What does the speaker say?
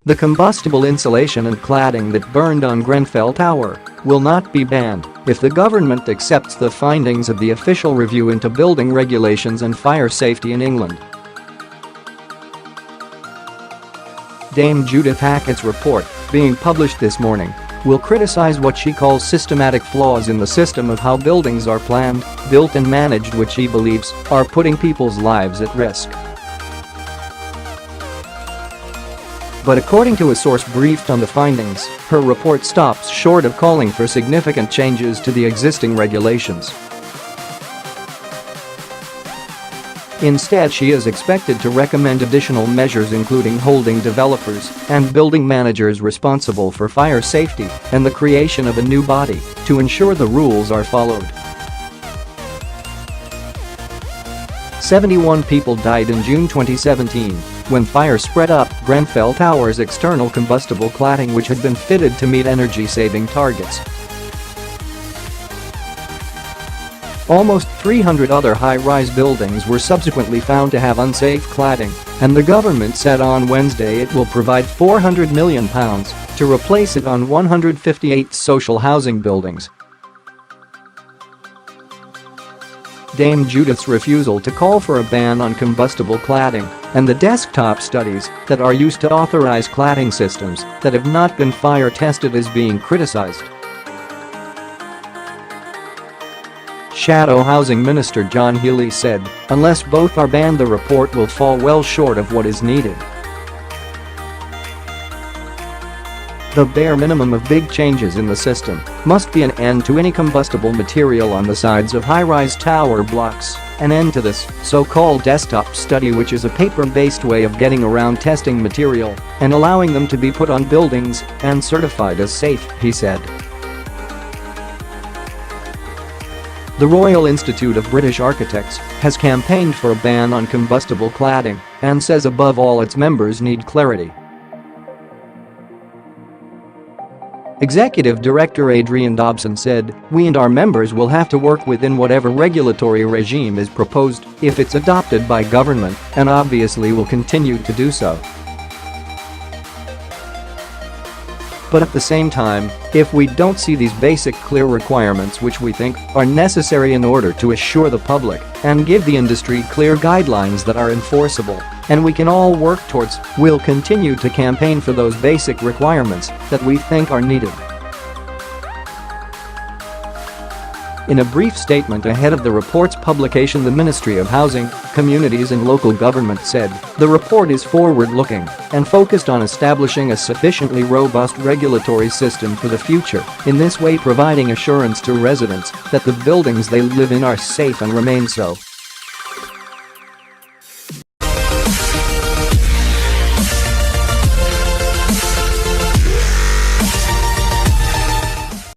The combustible insulation and cladding that burned on Grenfell Tower will not be banned if the government accepts the findings of the official review into building regulations and fire safety in England. Dame Judith Hackitt's report, being published this morning, will criticize what she calls systematic flaws in the system of how buildings are planned, built and managed, which she believes are putting people's lives at risk. But according to a source briefed on the findings, her report stops short of calling for significant changes to the existing regulations. Instead, she is expected to recommend additional measures, including holding developers and building managers responsible for fire safety and the creation of a new body to ensure the rules are followed. 71 people died in June 2017 when fire spread up Grenfell Tower's external combustible cladding, which had been fitted to meet energy-saving targets. Almost 300 other high-rise buildings were subsequently found to have unsafe cladding, and the government said on Wednesday it will provide £400 million to replace it on 158 social housing buildings. Dame Judith's refusal to call for a ban on combustible cladding and the desktop studies that are used to authorize cladding systems that have not been fire tested is being criticized. Shadow Housing Minister John Healey said, "Unless both are banned, the report will fall well short of what is needed." The bare minimum of big changes in the system must be an end to any combustible material on the sides of high-rise tower blocks, an end to this so-called desktop study, which is a paper-based way of getting around testing material and allowing them to be put on buildings and certified as safe, he said. The Royal Institute of British Architects has campaigned for a ban on combustible cladding and says above all its members need clarity. Executive Director Adrian Dobson said, "We and our members will have to work within whatever regulatory regime is proposed if it's adopted by government, and obviously will continue to do so. But at the same time, if we don't see these basic clear requirements which we think are necessary in order to assure the public and give the industry clear guidelines that are enforceable and we can all work towards, we'll continue to campaign for those basic requirements that we think are needed." In a brief statement ahead of the report's publication, the Ministry of Housing, Communities and Local Government said, "The report is forward-looking and focused on establishing a sufficiently robust regulatory system for the future, in this way providing assurance to residents that the buildings they live in are safe and remain so."